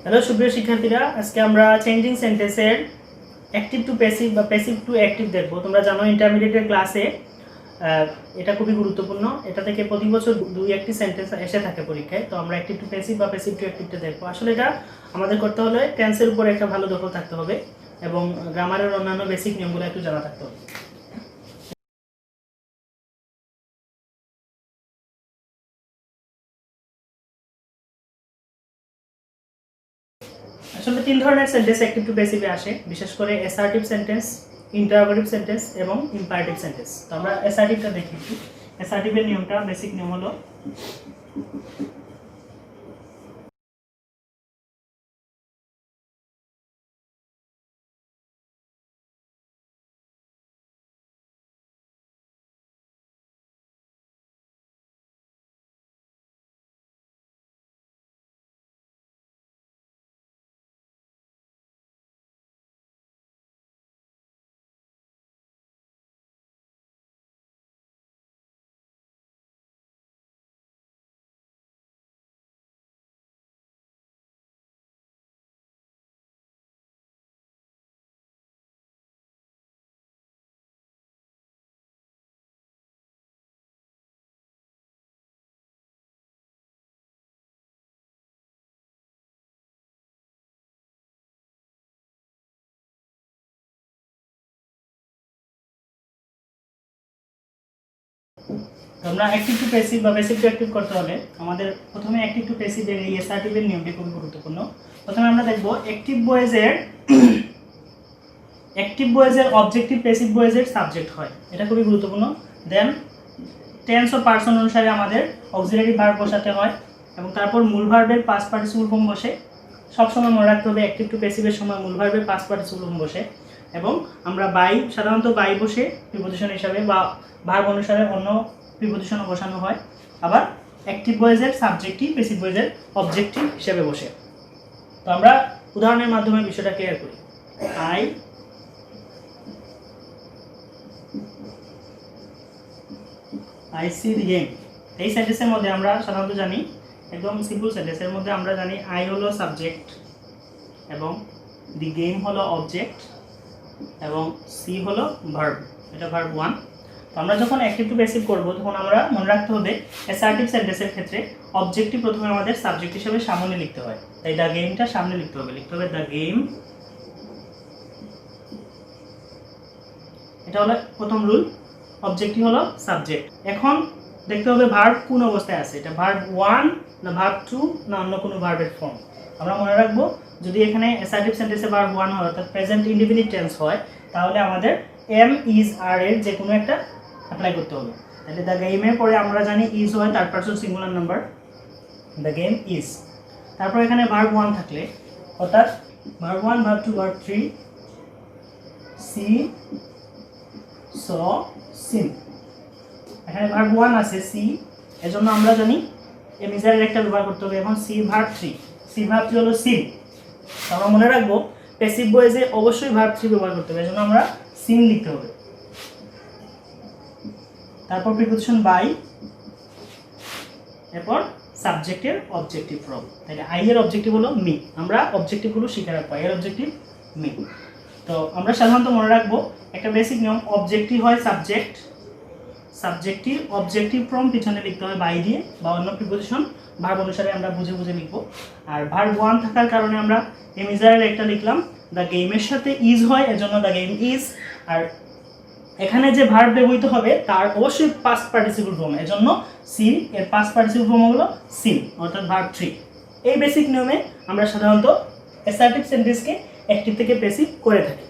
Hello সুপ্রিয় শিক্ষার্থীরা, আজকে আমরা চেঞ্জিং সেন্টেন্সের অ্যাক্টিভ টু প্যাসিভ বা প্যাসিভ টু অ্যাক্টিভ দেখব। তোমরা জানো ইন্টারমিডিয়েটের ক্লাসে এটা খুবই গুরুত্বপূর্ণ। এটা থেকে প্রতি বছর 2-1টি সেন্টেন্স এসে থাকে পরীক্ষায়। তো আমরা অ্যাক্টিভ টু প্যাসিভ বা প্যাসিভ টু অ্যাক্টিভটা দেখব। আসলে এটা আমাদের করতে হলে টেন্সের উপরে একটা ভালো দখল থাকতে হবে এবং গ্রামারের অন্যান্য বেসিক নিয়মগুলো একটু জানা থাকতে হবে। আসলে তিন ধরনের সেন্টেন্স অ্যাক্টিভ টু প্যাসিভে আসে, বিশেষ করে অ্যাসার্টিভ সেন্টেন্স, ইন্টারোগেটিভ সেন্টেন্স এবং ইম্পারেটিভ সেন্টেন্স। তো আমরা অ্যাসার্টিভটা দেখি একটু। অ্যাসার্টিভের নিয়মটা, বেসিক নিয়ম হলো আমরা অ্যাক্টিভ টু প্যাসিভ বা প্যাসিভ টু অ্যাক্টিভ করতে হলে আমাদের প্রথমে অ্যাক্টিভ টু প্যাসিভের এই অ্যাসার্টিভের নিয়মটি খুবই গুরুত্বপূর্ণ। প্রথমে আমরা দেখব অ্যাক্টিভ ভয়েসের অবজেক্টিভ, প্যাসিভ ভয়েসের সাবজেক্ট হয়, এটা খুবই গুরুত্বপূর্ণ। দেন টেন্স ও পার্সন অনুসারে আমাদের অক্সিলারি ভার্ব বসাতে হয় এবং তারপর মূল ভার্বের পাস্ট পার্টিসিপল ফর্ম বসে। সবসময় মনে রাখতে হবে অ্যাক্টিভ টু প্যাসিভের সময় মূল ভার্বের পাস্ট পার্টিসিপল ফর্ম বসে এবং আমরা সাধারণত বাই বসে প্রিপোজিশন হিসাবে বা ভার্ব অনুসারে অন্য প্রিপোজিশনও বসানো হয়। আবার অ্যাক্টিভ ভয়েসের সাবজেক্টিভ, প্যাসিভ ভয়েসের অবজেক্টিভ হিসেবে বসে। তো আমরা উদাহরণের মাধ্যমে বিষয়টা ক্লিয়ার করি। I see the game। এই সেন্টেন্সের মধ্যে আমরা সাধারণত জানি, একদম সিম্পল সেন্টেন্সের মধ্যে আমরা জানি আই হলো সাবজেক্ট এবং দি গেম হলো অবজেক্ট এবং সি হলো ভার্ব, এটা ভার্ব 1। তো আমরা যখন অ্যাক্টিভ টু প্যাসিভ করব তখন আমরা মনে রাখতে হবে অ্যাসার্টিভ সেন্টেন্সের ক্ষেত্রে অবজেক্টিভ প্রথমে আমাদের সাবজেক্ট হিসেবে সামনে লিখতে হয়। তাই দ্য গেমটা সামনে লিখতে হবে দ্য গেম, এটা হলো প্রথম রুল। অবজেক্টিভ হলো সাবজেক্ট। এখন দেখতে হবে ভার্ব কোন অবস্থায় আছে, এটা ভার্ব 1 না ভার্ব 2 না অন্য কোনো ভার্বের ফর্ম। আমরা মনে রাখবো যদি এখানে অ্যাসার্টিভ সেন্টেন্সে ভার্ব 1 হয় অর্থাৎ প্রেজেন্ট ইনডিফিনিট টেন্স হয়, তাহলে আমাদের এম ইজ আর এর যে কোনো একটা অ্যাপ্লাই করতে হবে। তাহলে দ্য গেমের পরে আমরা জানি ইজ হয় third person singular number, the game is. তারপর এখানে ভার্ব 1 থাকলে অর্থাৎ ভার্ব 1, ভার্ব 2, ভার্ব 3, সি, স, সিন। এখানে ভার্ব 1 আছে সি, এজন্য আমরা জানি এম ইজ আর একটা ব্যবহার করতে হবে। এখন সি ভার্ব 3, সি ভার্ব 3 হলো সিন। আমরা মনে রাখবো প্যাসিভ ভয়েসে অবশ্যই ভার্ব 3 ব্যবহার করতে হবে, এজন্য আমরা সিন লিখতে হবে। তারপর প্রিপোজিশন বাই, এরপর সাবজেক্টের অবজেক্টিভ ফর্ম। তাহলে আই এর অবজেক্টিভ হলো মি, আমরা অবজেক্টিভগুলো শিখে রাখবো। আই এর অবজেক্টিভ মি। তো আমরা সাধারণত মনে রাখবো একটা বেসিক নিয়ম, অবজেক্টিভ হয় সাবজেক্ট, সাবজেক্টিভ অবজেক্টিভ ফর্ম পিছনে লিখতে হয় বাই দিয়ে বা অন্য প্রিপোজিশন ভার্ব অনুসারে আমরা বুঝে বুঝে লিখবো। আর ভার্ব 1 থাকার কারণে আমরা এম ইজ আর একটা লিখলাম, দ্য গেমের সাথে ইজ হয় এজন্য দ্য গেম ইজ। আর এখানে যে ভার্ব ব্যবহৃত হবে তার অবশ্যই পাস্ট পার্টিসিপল ফর্ম, এজন্য সিন এর পাস্ট পার্টিসিপল ফর্ম হলো সিন অর্থাৎ ভার্ব 3। এই বেসিক নিয়মে আমরা সাধারণত অ্যাসার্টিভ সেন্টেন্সকে অ্যাক্টিভ থেকে প্যাসিভ করে থাকি।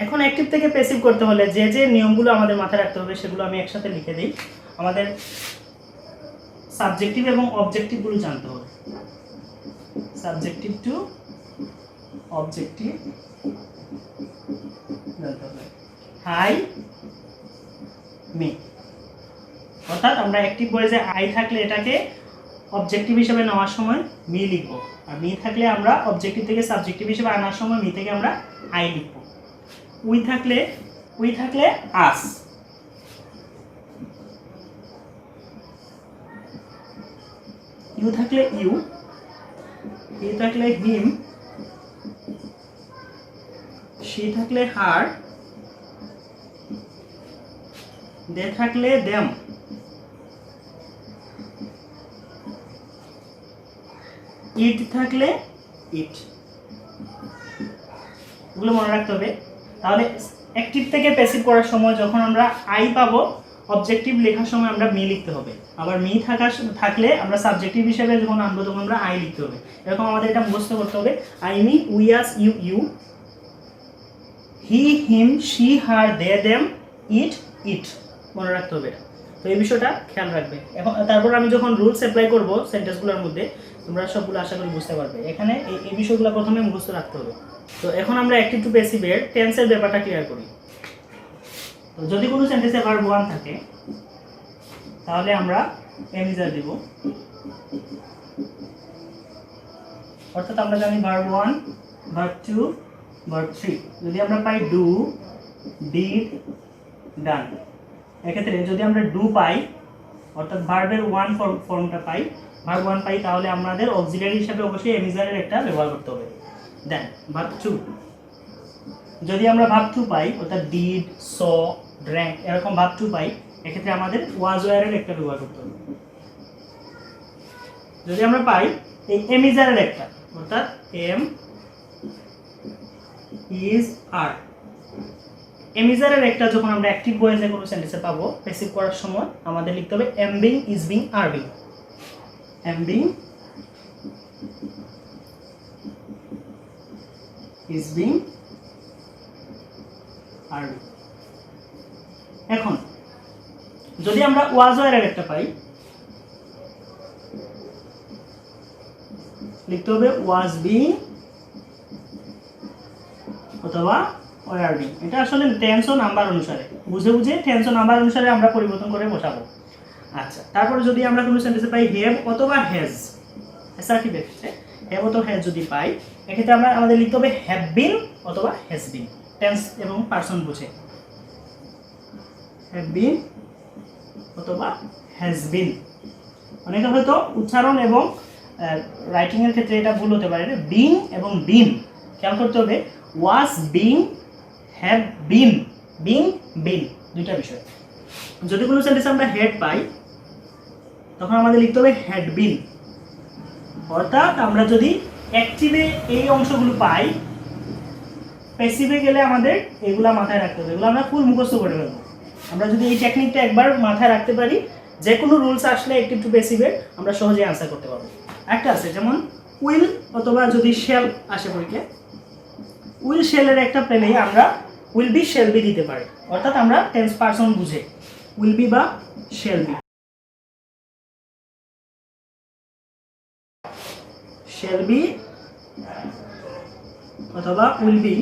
এখন অ্যাক্টিভ থেকে প্যাসিভ করতে হলে যে যে নিয়মগুলো আমাদের মাথায় রাখতে হবে সেগুলো আমি একসাথে লিখে দিই। আমাদের সাবজেক্টিভ এবং অবজেক্টিভগুলো জানতে হবে। সাবজেক্টিভ টু অবজেক্টিভ জানতে হবে। আই, মি, অর্থাৎ আমরা অ্যাক্টিভ ভয়েসে আই থাকলে এটাকে অবজেক্টিভ হিসেবে নেওয়ার সময় মি লিখব, আর মি থাকলে আমরা অবজেক্টিভ থেকে সাবজেক্টিভ হিসেবে আনার সময় মি থেকে আমরা আই লিখব। উই থাকলে আস, ইউ থাকলে ইউ, হি থাকলে হিম, শি থাকলে হার, দে থাকলে দেম, ইট থাকলে ইট। এগুলো মনে রাখতে হবে। তাহলে অ্যাক্টিভ থেকে প্যাসিভ করার সময় যখন আমরা আই পাবো, অবজেক্টিভ লেখার সময় আমরা মি লিখতে হবে। আবার মি থাকলে আমরা সাবজেক্টিভ হিসেবে যখন আনবো তখন আমরা আই লিখতে হবে। এরকম আমাদের এটা মুখস্থ করতে হবে। I, me, we, us, you, you, he, him, she, her, they, them, it, it. মনে রাখতে হবে। তো এই বিষয়টা খেয়াল রাখবে। এখন তারপর আমি যখন রুলস অ্যাপ্লাই করব সেন্টেন্সগুলোর মধ্যে, তোমরা সবগুলো আশা করি বুঝতে পারবে। এখানে এই বিষয়গুলো প্রথমে মুখস্থ রাখতে হবে। তো এখন আমরা অ্যাক্টিভ টু প্যাসিভের টেন্সের ব্যাপারটা ক্লিয়ার করি। তো যদি কোনো সেন্টেন্সে ভার্ব 1 থাকে তাহলে আমরা এমিজার দেব। অর্থাৎ আমরা জানি ভার্ব 1, ভার্ব 2, ভার্ব 3। যদি আমরা পাই ডু, ডিড, ডান, এক্ষেত্রে যদি আমরা ডু পাই অর্থাৎ ভার্বের 1 ফর্মটা পাই, ভার্ব 1 পাই, তাহলে আমাদের অক্সিলারি হিসাবে অবশ্যই এমিজারের একটা ব্যবহার করতে হবে। দেন ভার্ব 2, যদি আমরা ভার্ব 2 পাই অর্থাৎ ডিড, স, ড্র্যাঙ্ক এরকম ভার্ব 2 পাই, এক্ষেত্রে আমাদের ওয়াজ ওয়ারের একটা ব্যবহার করতে হবে। যদি আমরা পাই এই এমিজারের একটা অর্থাৎ এম, ইজ, আর, এমিজারের একটা যখন আমরা অ্যাক্টিভ ভয়েসে কোনো সেন্টেন্সে পাবো প্যাসিভ করার সময় আমাদের লিখতে হবে am being, is being, are being. Am being, is being, are being. এখন যদি আমরা ওয়াজ ওয়ারের একটা পাই লিখতে হবে ওয়াজ বিং অথবা ওয়ার বিং। এটা আসলে টেন্স ও নাম্বার অনুসারে বুঝে বুঝে টেন্স ও নাম্বার অনুসারে আমরা পরিবর্তন করে বসাবো। আচ্ছা, তারপরে যদি আমরা কোনো সেন্টেন্সে পাই হ্যাভ অথবা হ্যাজ, অ্যাসার্টিভ এক্ষেত্রে হ্যাভ অথবা হ্যাজ যদি পাই, এক্ষেত্রে আমাদের লিখতে হবে হ্যাভ বিন অথবা হ্যাজ বিন, টেন্স এবং পারসন বুঝে। হ্যাভ বিন অথবা হ্যাজ বিন। অনেকে হয়তো উচ্চারণ এবং রাইটিং এর ক্ষেত্রে এটা ভুল হতে পারে, বিং এবং বিন খেয়াল করতে হবে। Was being, have been, being, been দুইটা বিষয়। যদি কোনো সেন্টেন্সে আমরা হেড পাই তখন আমাদের লিখতে হবে হ্যাড বিন। অর্থাৎ আমরা যদি অ্যাক্টিভে এই অংশগুলো পাই, প্যাসিভে গেলে আমাদের এগুলা মাথায় রাখতে হবে। এগুলো আমরা ফুল মুখস্থ করে ফেলবো। আমরা যদি এই টেকনিকটা একবার মাথায় রাখতে পারি, যে কোনো রুলস আসলে অ্যাক্টিভ টু প্যাসিভে আমরা সহজেই আনসার করতে পারবো। একটা আছে যেমন উইল অথবা যদি শেল আসে পরীক্ষায়, উইল শেলের একটা পেলেই আমরা উইল বি, শেল বি দিতে পারি। অর্থাৎ আমরা টেন্স পারসন বুঝে উইল বি বা শেল বি, শেল বি অথবা উইল বি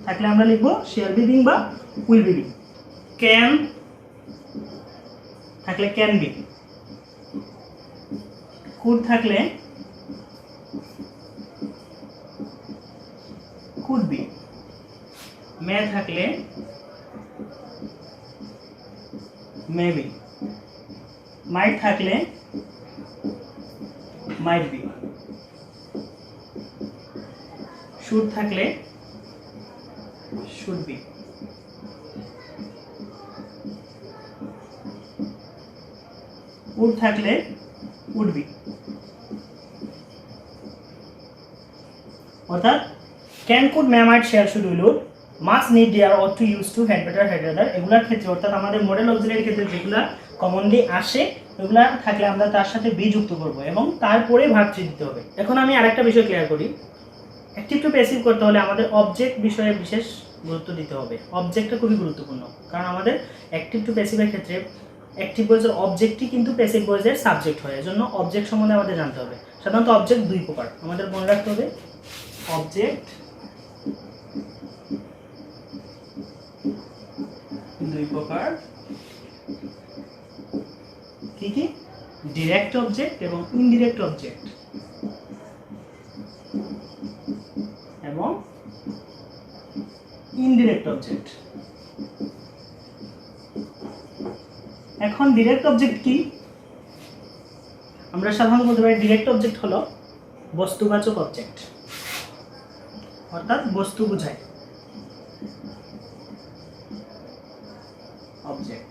থাকলে আমরা লিখবো শেল বি বিং বা উইল বি বিং। ক্যান থাকলে ক্যান বি, কুড থাকলে কুড বি, মে থাকলে মে বি, মাইট থাকলে মাইট বি, শুড থাকলে শুড বি। উড থাকলে উড বি। অর্থাৎ can, could, may, might, shall, should, will, would, must, need, dare, ought to, use to, had better, had rather এগুলোর ক্ষেত্রে অর্থাৎ আমাদের model অক্সিলারির ক্ষেত্রে যেগুলো কমনলি আসে এগুলা থাকলে আমরা তার সাথে বি যুক্ত করব এবং তারপরে ভার্ব থ্রি দিতে হবে। এখন আমি আরেকটা বিষয় ক্লিয়ার করি। অ্যাক্টিভ টু প্যাসিভ করতে হলে আমাদের অবজেক্ট বিষয়ে বিশেষ গুরুত্ব দিতে হবে। অবজেক্টটা খুবই গুরুত্বপূর্ণ, কারণ আমাদের অ্যাক্টিভ টু প্যাসিভের ক্ষেত্রে অ্যাক্টিভ ভয়েসের অবজেক্টই কিন্তু প্যাসিভ ভয়েসের সাবজেক্ট হয়। এজন্য অবজেক্ট সম্বন্ধে আমাদের জানতে হবে। সাধারণত অবজেক্ট দুই প্রকার, আমাদের মনে রাখতে হবে। অবজেক্ট দুই প্রকার, কি কি? ডিরেক্ট অবজেক্ট এবং ইনডিরেক্ট অবজেক্ট এবং ইনডিরেক্ট অবজেক্ট। এখন ডিরেক্ট অবজেক্ট কি? আমরা আমরা সাধারণত বলতে পারি ডিরেক্ট অবজেক্ট হলো বস্তুবাচক অবজেক্ট, অর্থাৎ বস্তু বোঝায় অবজেক্ট।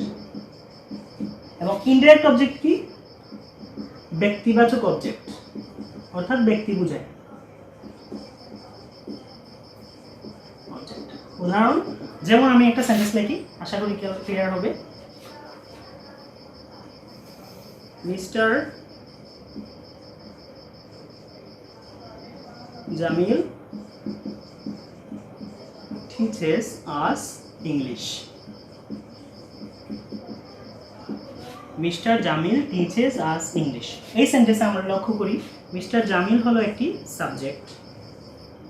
এবং ইনডাইরেক্ট অবজেক্ট কি? ব্যক্তিবাচক অবজেক্ট, অর্থাৎ ব্যক্তি বোঝায় অবজেক্ট। উদাহরণ, যেমন আমি একটা সেন্টেন্স লিখি, আশা করি ক্লিয়ার হবে। Mister Jamil teaches us English. Mister Jamil teaches us English. এই সেন্টেন্সে আমরা লক্ষ্য করি মিস্টার জামিল হলো একটি সাবজেক্ট,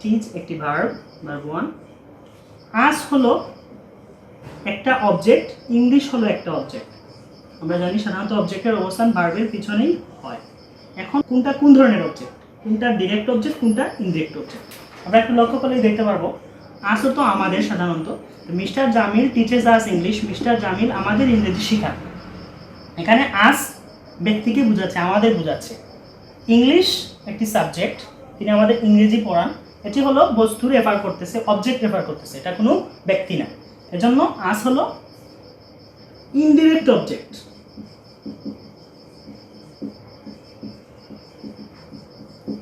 টিচ একটি ভার্ব, ভার্ব 1, আস হলো একটা অবজেক্ট, ইংলিশ হলো একটা অবজেক্ট। আমরা জানি সাধারণত অবজেক্টের অবস্থান ভার্বের পিছনেই হয়। এখন কোনটা কোন ধরনের অবজেক্ট, কোনটা ডিরেক্ট অবজেক্ট, কোনটা ইনডিরেক্ট অবজেক্ট, আমরা একটু লক্ষ্য করলেই দেখতে পারবো। আসও তো আমাদের সাধারণত, mister Jamil teaches us English, mister Jamil আমাদের ইংরেজি শেখান। এখানে আস ব্যক্তিকে বোঝাচ্ছে, আমাদের বোঝাচ্ছে। ইংলিশ একটি সাবজেক্ট, তিনি আমাদের ইংরেজি পড়ান, এটি হলো বস্তু রেফার করতেছে, অবজেক্ট রেফার করতেছে, এটা কোনো ব্যক্তি না। এজন্য আস হলো ইনডিরেক্ট অবজেক্ট।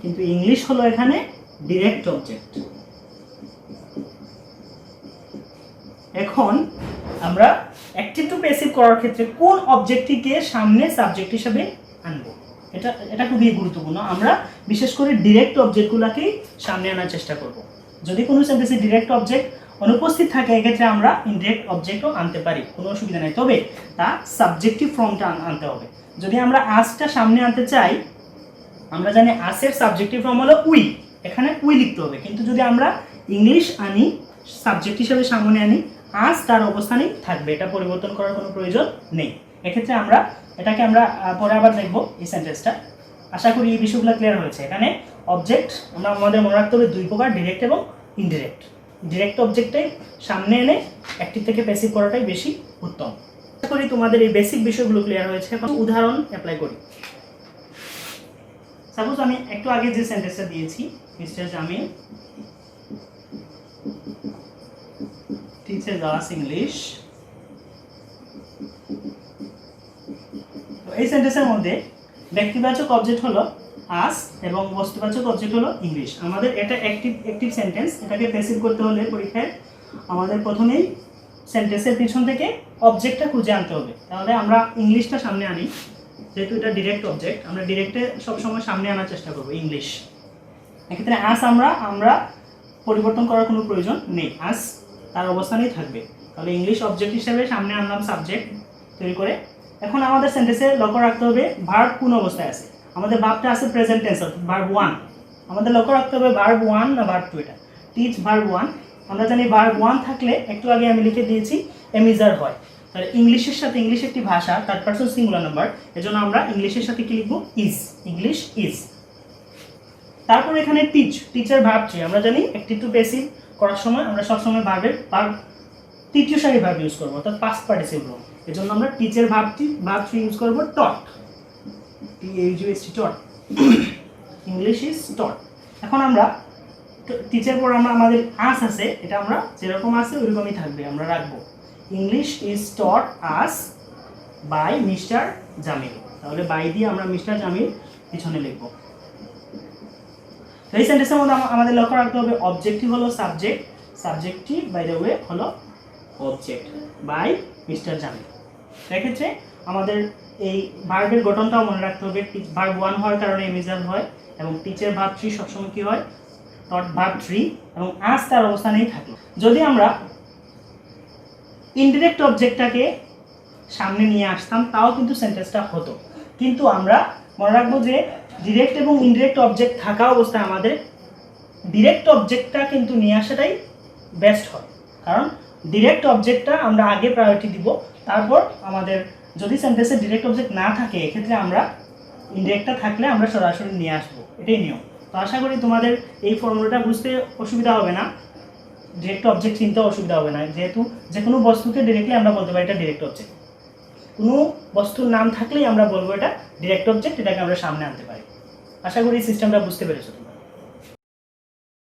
কিন্তু ইংলিশ হলো এখানে ডিরেক্ট অবজেক্ট। এখন আমরা অ্যাক্টিভ টু প্যাসিভ করার ক্ষেত্রে কোন অবজেক্টটিকে সামনে সাবজেক্ট হিসেবে আনবো, এটা খুবই গুরুত্বপূর্ণ। আমরা বিশেষ করে ডিরেক্ট অবজেক্টগুলোকেই সামনে আনার চেষ্টা করব। যদি কোনো সেন্টেন্সে ডিরেক্ট অবজেক্ট অনুপস্থিত থাকে, এক্ষেত্রে আমরা ইনডিরেক্ট অবজেক্টও আনতে পারি, কোনো অসুবিধা নেই, তবে তা সাবজেক্টিভ ফর্মটা আনতে হবে। যদি আমরা আসটা সামনে আনতে চাই, আমরা জানি আসের সাবজেক্টিভ ফর্ম হলো উই, এখানে উই লিখতে হবে। কিন্তু যদি আমরা ইংলিশ আনি, সাবজেক্ট হিসেবে সামনে আনি, আজ তার অবস্থানেই থাকবে, এটা পরিবর্তন করার কোনো প্রয়োজন নেই। এক্ষেত্রে এটাকে আমরা পরে আবার দেখব এই সেন্টেন্সটা। আশা করি এই বিষয়গুলো ক্লিয়ার হয়েছে। এখানে অবজেক্ট আমাদের মনে রাখতে হবে দুই প্রকার, ডিরেক্ট এবং ইনডিরেক্ট। ডিরেক্ট অবজেক্টটাই সামনে এনে অ্যাক্টিভ থেকে প্যাসিভ করাটাই বেশি উত্তম। আশা করি তোমাদের এই বেসিক বিষয়গুলো ক্লিয়ার হয়েছে। এখন উদাহরণ অ্যাপ্লাই করি। সাপোজ আমি একটু আগে যে সেন্টেন্সটা দিয়েছি, mister Jamil teaches us English, তো এই সেন্টেন্সের মধ্যে ব্যক্তিবাচক অবজেক্ট হলো আস এবং বস্তুবাচক অবজেক্ট হলো ইংলিশ। আমাদের এটা অ্যাক্টিভ সেন্টেন্স, এটাকে প্যাসিভ করতে হলে পরীক্ষায় আমাদের প্রথমেই সেন্টেন্সের পিছন থেকে অবজেক্টটা খুঁজে আনতে হবে। তাহলে আমরা ইংলিশটা সামনে আনি, যেহেতু এটা ডিরেক্ট অবজেক্ট, আমরা ডিরেক্টে সবসময় সামনে আনার চেষ্টা করব ইংলিশ। এক্ষেত্রে আস আমরা পরিবর্তন করার কোনো প্রয়োজন নেই, আস তার অবস্থানেই থাকবে। তাহলে ইংলিশ অবজেক্ট হিসেবে সামনে আনলাম সাবজেক্ট তৈরি করে। এখন আমাদের সেন্টেন্সে লক্ষ্য রাখতে হবে ভার্ব কোন অবস্থায় আছে। আমাদের ভার্বটা আছে প্রেজেন্ট টেন্স, ভার্ব 1। আমাদের লক্ষ্য রাখতে হবে ভার্ব 1 না ভার্ব 2। এটা টিচ ভার্ব 1। আমরা জানি ভার্ব 1 থাকলে, একটু আগে আমি লিখে দিয়েছি, এমিজার হয়। তাহলে ইংলিশের সাথে, ইংলিশ একটি ভাষা, থার্ড পারসন সিঙ্গুলার নাম্বার, এজন্য আমরা ইংলিশের সাথে কি লিখব? Is, English is. তারপর এখানে টিচার ভার্ব 3। আমরা জানি অ্যাক্টিভ টু প্যাসিভ করার সময় আমরা সবসময় ভার্ব তৃতীয় সারি ভার্ব ইউজ করবো, অর্থাৎ পাস্ট পার্টিসিপল। এজন্য আমরা টিচার ভার্ব 3 ইউজ করবো, টট, TAUGHT, টট। ইংলিশ ইজ টট। এখন আমরা টিচার পর আমাদের আস আছে, এটা আমরা যেরকম আছে ওইরকমই থাকবে, আমরা রাখবো English is taught us by Mr Jamil. তাহলে বাই দিয়ে আমরা মিস্টার জামিল পিছনে লিখবো। এই সেন্টেন্সের মধ্যে আমাদের লক্ষ্য রাখতে হবে অবজেক্টিভ হলো subject, subjective by the way হলো অবজেক্ট বাই মিস্টার জামিল। সেক্ষেত্রে আমাদের এই ভার্বের গঠনটাও মনে রাখতে হবে। ভার্ব 1 হওয়ার কারণে এমিজার হয়, এবং টিচার ভার্ব 3 সবসময় কি হয়? টট ভার্ব 3, এবং আজ তার অবস্থানেই থাকলো। যদি আমরা ইনডিরেক্ট অবজেক্টটাকে সামনে নিয়ে আসতাম, তাও কিন্তু সেন্টেন্সটা হতো। কিন্তু আমরা মনে রাখবো যে ডিরেক্ট এবং ইনডিরেক্ট অবজেক্ট থাকা অবস্থায় আমাদের ডিরেক্ট অবজেক্টটা কিন্তু নিয়ে আসাটাই বেস্ট হয়। কারণ ডিরেক্ট অবজেক্টটা আমরা আগে প্রায়োরিটি দিব, তারপর আমাদের যদি সেন্টেন্সে ডিরেক্ট অবজেক্ট না থাকে, এক্ষেত্রে আমরা ইনডিরেক্টটা থাকলে আমরা সরাসরি নিয়ে আসবো, এটাই নিয়ম। তো আশা করি তোমাদের এই ফর্মুলাটা বুঝতে অসুবিধা হবে না, ডিরেক্ট অবজেক্ট চিনতে অসুবিধা হবে না, যেহেতু যে কোনো বস্তুকে ডিরেক্টলি আমরা বলতে পারি এটা ডিরেক্ট অবজেক্ট। কোনো বস্তুর নাম থাকলেই আমরা বলবো এটা ডিরেক্ট অবজেক্ট, এটাকে আমরা সামনে আনতে পারি। আশা করি সিস্টেমটা বুঝতে পেরেছো তোমরা।